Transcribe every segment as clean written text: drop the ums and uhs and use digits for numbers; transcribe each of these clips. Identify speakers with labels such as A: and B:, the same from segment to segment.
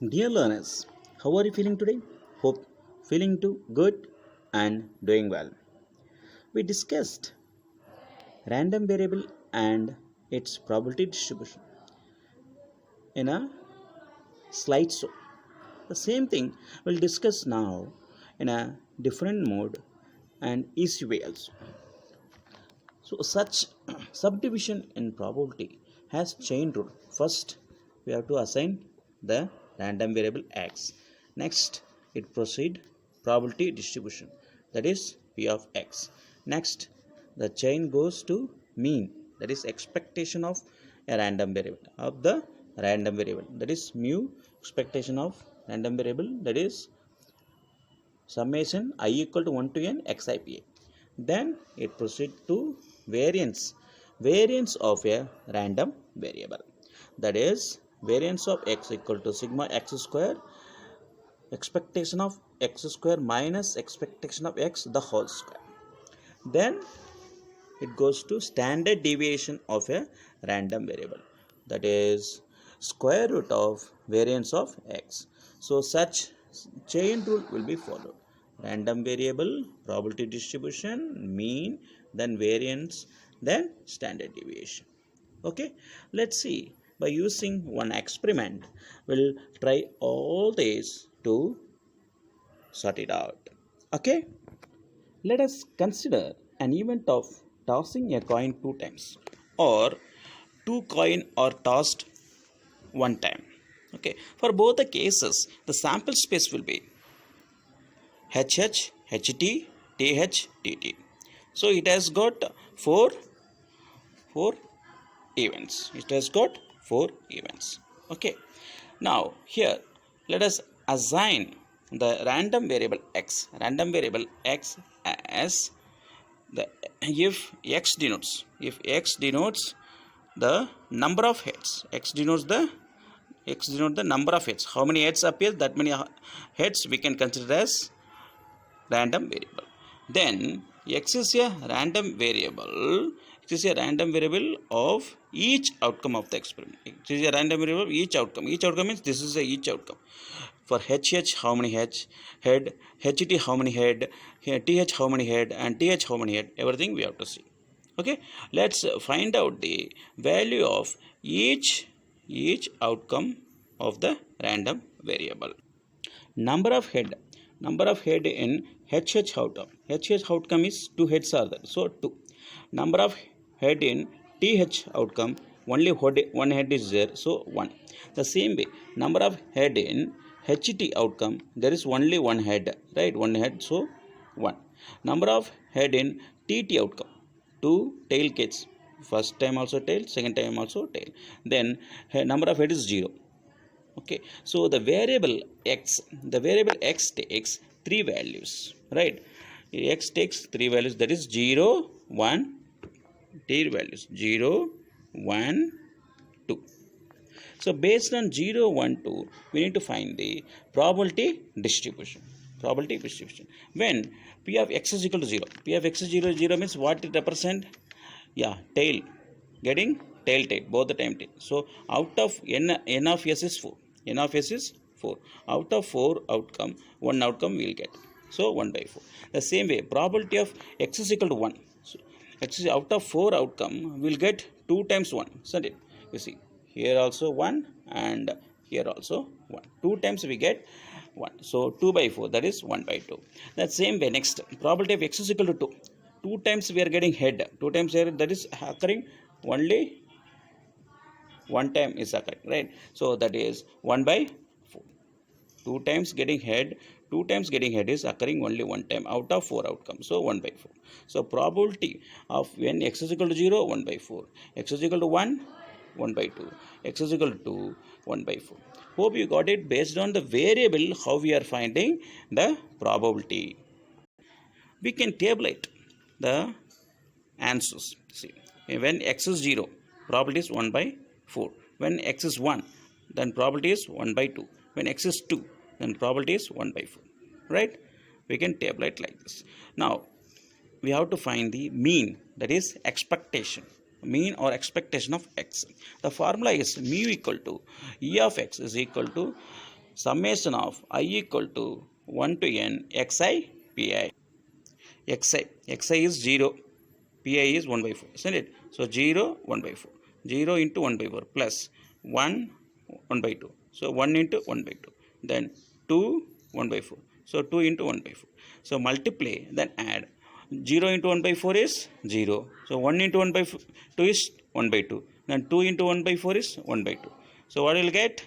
A: Dear learners, how are you feeling today? Hope feeling too good and doing well. We discussed random variable and its probability distribution in a slideshow. The same thing we'll discuss now in a different mode and easy way also. So such subdivision in probability has chain rule. First, we have to assign the random variable x. Next, it proceed probability distribution, that is p of x. Next, the chain goes to mean, that is expectation of a random variable that is mu expectation of random variable, that is summation I equal to 1 to n xipa. Then it proceeds to variance of a random variable, that is variance of x equal to sigma x square expectation of x square minus expectation of x the whole square. Then it goes to standard deviation of a random variable, that is square root of variance of x. So such chain rule will be followed: random variable, probability distribution, mean, then variance, then standard deviation. Okay, let's see. By using one experiment, we'll try all these to sort it out. Okay, let us consider an event of tossing a coin two times, or two coins are tossed one time. Okay, for both the cases, the sample space will be HH, HT, TH, TT. So it has got four events. It has got four events. Okay. Now here let us assign the random variable x as the if x denotes the number of heads. X denotes the number of heads. How many heads appear, that many heads we can consider as random variable. Then x is a random variable. It is a random variable of each outcome of the experiment. It is a random variable of each outcome. Each outcome means this is each outcome. For HH, how many head, HT, how many head, TH, how many head, and TH, how many head, everything we have to see. Okay, let's find out the value of each outcome of the random variable. Number of head in HH outcome is two heads are there, so 2. Number of head in TH outcome, only one head is there, so 1. The same way, number of head in HT outcome, there is only one head, right? One head, so 1. Number of head in TT outcome, 2 tail kids. First time also tail, second time also tail. Then number of head is 0. Okay, so the variable x takes three values, right? X takes three values, that is 0, 1, tail values 0, 1, 2. So based on 0, 1, 2, we need to find the probability distribution. When p of x is equal to 0, means what it represent? Yeah, tail, getting tail, both the time tail. So out of n of s is 4. N of s is 4. Out of 4 outcome, one outcome we will get. So 1 by 4. The same way, probability of x is equal to 1. So x is out of 4 outcome, we will get 2 times 1. Isn't it? You see, here also 1 and here also 1. 2 times we get 1. So 2 by 4, that is 1 by 2. That same way, next, probability of x is equal to 2. 2 times we are getting head. 2 times here, that is occurring only one time is occurring, right? So that is 1 by 4. 2 times getting head is occurring only one time out of 4 outcomes, so 1 by 4. So probability of when x is equal to 0, 1 by 4, x is equal to 1, 1 by 2, x is equal to 2, 1 by 4. Hope you got it. Based on the variable, how we are finding the probability, we can tabulate the answers. See, when x is 0, probability is 1 by 4. When x is 1, then probability is 1 by 2. When x is 2, then probability is 1 by 4. Right? We can tabulate like this. Now, we have to find the mean, that is expectation. Mean or expectation of x. The formula is mu equal to E of x is equal to summation of I equal to 1 to n xi pi. xi is 0, pi is 1 by 4, isn't it? So 0 1 by 4, 0 into 1 by 4 plus 1 1 by 2, so 1 into 1 by 2, then 2 1 by 4, so 2 into 1 by 4. So multiply, then add. 0 into 1 by 4 is 0, so 1 into 1 by 2 is 1 by 2, then 2 into 1 by 4 is 1 by 2. So what will get?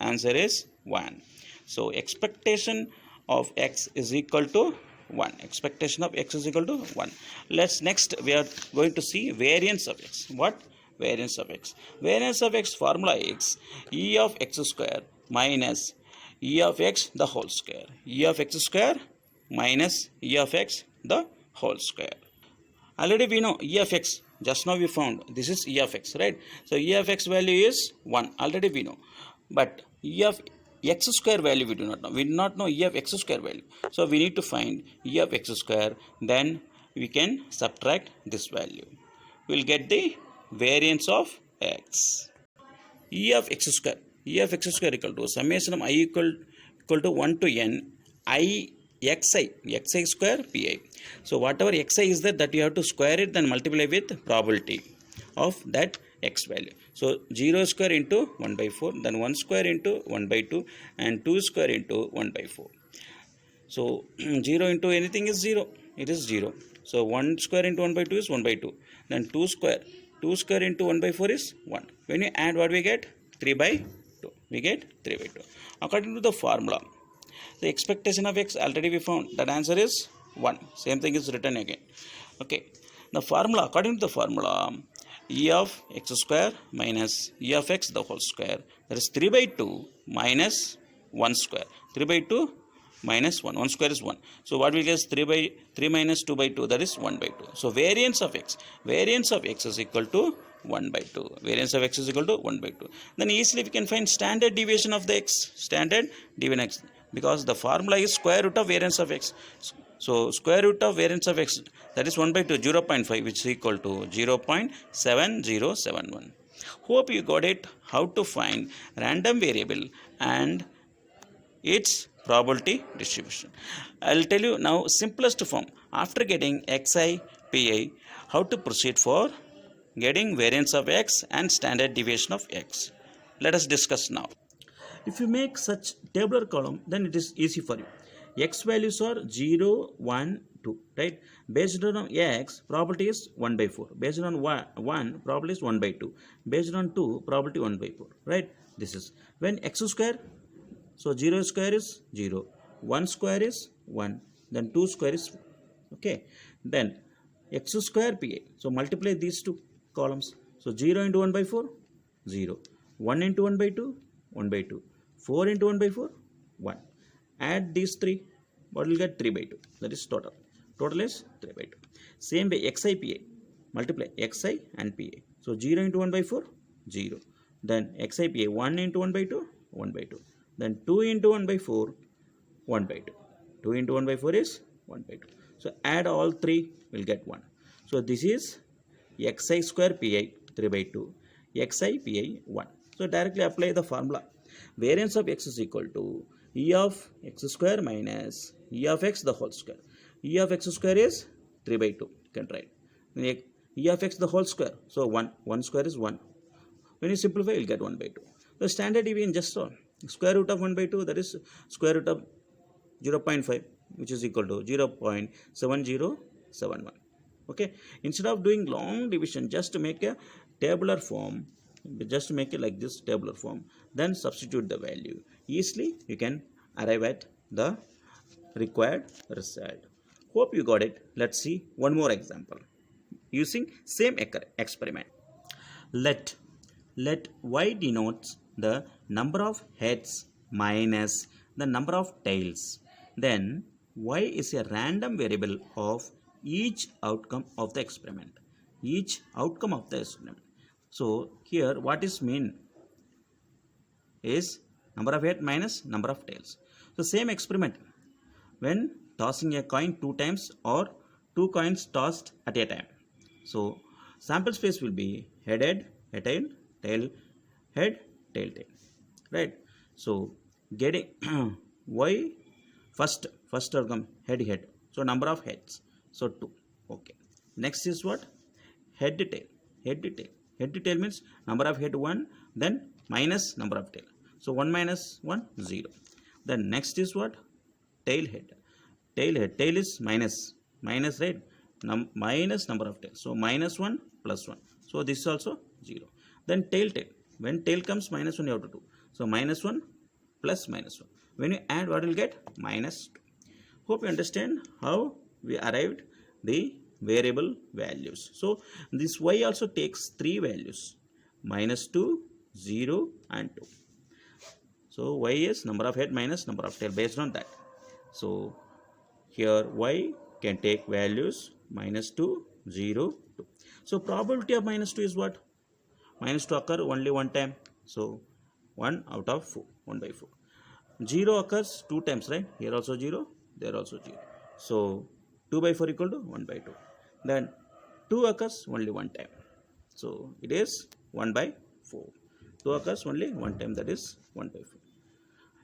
A: Answer is 1. So expectation of x is equal to 1. Expectation of x is equal to 1. Let's next we are going to see variance of x. What? Variance of x. Variance of x formula is e of x square minus e of x the whole square. E of x square minus e of x the whole square. Already we know e of x. Just now we found this is e of x, right? So e of x value is 1. Already we know. But e of x square value we do not know. We do not know e of x square value. So we need to find e of x square. Then we can subtract this value. We will get the variance of x. E of x square. E of x square equal to summation of I equal to 1 to n I xi square pi. So whatever xi is there, that you have to square it, then multiply with probability of that x value. So 0 square into 1 by 4, then 1 square into 1 by 2, and 2 square into 1 by 4. So 0 into anything is 0. It is 0. So 1 square into 1 by 2 is 1 by 2. Then 2 square into 1 by 4 is 1. When you add, what we get? 3 by 2. We get 3 by 2. According to the formula, the expectation of x already we found. That answer is 1. Same thing is written again. Okay. The formula, according to the formula, e of x square minus e of x the whole square, that is 3 by 2 minus 1 square. 3 by 2 minus 1. 1 square is 1. So what we get is 3 minus 2 by 2, that is 1 by 2. So variance of x is equal to 1 by 2. Variance of x is equal to 1 by 2. Then easily we can find standard deviation of the x. Standard deviation of x. Because the formula is square root of variance of x. So square root of variance of x, that is 1 by 2, 0.5, which is equal to 0.7071. Hope you got it, how to find random variable and its probability distribution. I will tell you now simplest form. After getting xi, pi, how to proceed for getting variance of x and standard deviation of x. Let us discuss now. If you make such tabular column, then it is easy for you. X values are 0, 1, 2, right? Based on x, probability is 1 by 4. Based on 1, probability is 1 by 2. Based on 2, probability 1 by 4, right? This is when x square, so 0 square is 0, 1 square is 1, then 2 square is 4. Okay. Then x square pi. So multiply these two columns. So 0 into 1 by 4, 0. 1 into 1 by 2, 1 by 2. 4 into 1 by 4, 1. Add these 3, what will get? 3 by 2. That is total. Total is 3 by 2. Same way xi pi. Multiply xi and pi. So 0 into 1 by 4, 0. Then xi pi 1 into 1 by 2, 1 by 2. Then 2 into 1 by 4, 1 by 2. 2 into 1 by 4 is 1 by 2. So add all 3, will get 1. So this is xi square pi 3 by 2. Xi pi 1. So directly apply the formula. Variance of x is equal to e of x square minus e of x the whole square. E of x square is 3 by 2. You can write. E of x the whole square. So 1. 1 square is 1. When you simplify, you will get 1 by 2. The standard deviation just solve. Square root of 1 by 2, that is square root of 0.5, which is equal to 0.7071. Okay. Instead of doing long division, just make a tabular form. Just make it like this tabular form, then substitute the value. Easily you can arrive at the required result. Hope you got it. Let's see one more example using same experiment. Let y denotes the number of heads minus the number of tails. Then y is a random variable of each outcome of the experiment. Each outcome of the experiment. So here what is mean is number of head minus number of tails. So same experiment, when tossing a coin 2 times or 2 coins tossed at a time. So sample space will be head, tail, tail, head, tail, tail, right? So getting y first term head. So number of heads. So 2. Okay. Next is what? Head tail. Head tail means number of head 1, then minus number of tail. So 1 minus 1, 0. Then next is what? Tail head. Tail is minus, right? Minus number of tail. So minus 1 plus 1. So this is also 0. Then tail. When tail comes minus 1, you have to do. So minus 1 plus minus 1. When you add, what will get? Minus 2. Hope you understand how we arrived the variable values. So this y also takes 3 values: minus 2, 0 and 2. So y is number of head minus number of tail based on that. So here y can take values minus 2, 0, 2. So probability of minus 2 is what? Minus 2 occur only one time. So 1 out of 4, 1 by 4. 0 occurs 2 times, right? Here also 0, there also 0. So 2 by 4 equal to 1 by 2. Then 2 occurs only one time. So it is 1 by 4. 2 occurs only one time, that is 1 by 4.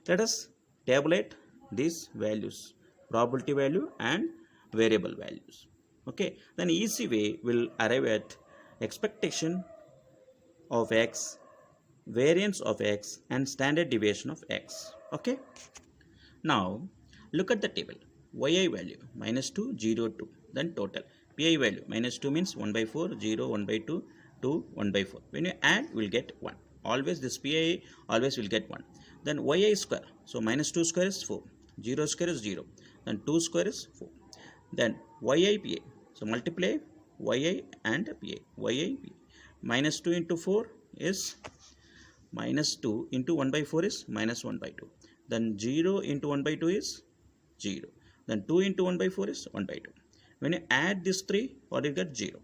A: Let us tabulate these values, probability value and variable values. Okay, then easy way will arrive at expectation of x, variance of x and standard deviation of x. Okay, now look at the table. yi value minus 2, 0, 2. Then total pi value minus 2 means 1 by 4, 0, 1 by 2, 2, 1 by 4. When you add, we will get 1. Always this pi always will get 1. Then yi square. So minus 2 square is 4. 0 square is 0. Then 2 square is 4. Then yi pi. So multiply yi and pi. Yi pi. Minus 2 into 4 is minus 2 into 1 by 4 is minus 1 by 2. Then 0 into 1 by 2 is 0. Then 2 into 1 by 4 is 1 by 2. When you add this 3, what you get? 0.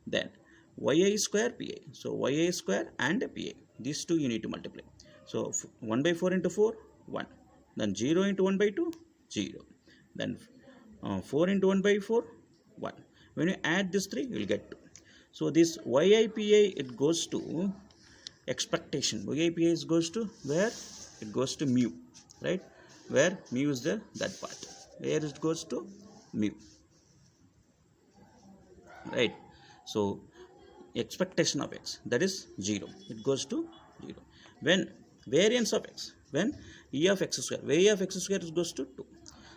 A: Then yi square pi. So yi square and pi. These two you need to multiply. So 1 by 4 into 4, 1. Then 0 into 1 by 2, 0. Then 4 into 1 by 4, 1. When you add this 3, you will get 2. So this yipi, it goes to expectation. yipi goes to where? It goes to mu, right? Where mu is there, that part. Where it goes to mu, right? So expectation of x, that is 0. It goes to 0. When variance of x, when e of x square, e of x square goes to 2.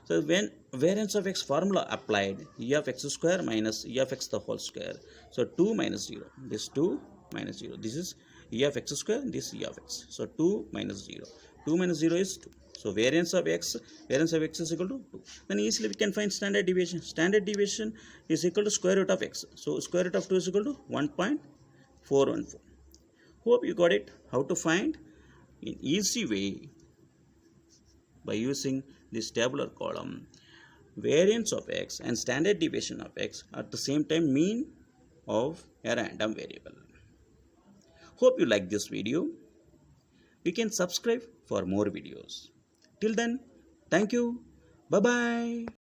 A: So when variance of x formula applied, e of x square minus e of x the whole square. So 2 minus 0. This 2 minus 0. This is e of x square, this e of x. So 2 minus 0. 2 minus 0 is 2. So variance of x is equal to 2. Then easily we can find standard deviation. Standard deviation is equal to square root of x. So square root of 2 is equal to 1.414. Hope you got it. How to find in easy way by using this tabular column variance of x and standard deviation of x, at the same time mean of a random variable. Hope you like this video. You can subscribe for more videos. Till then, thank you. Bye bye.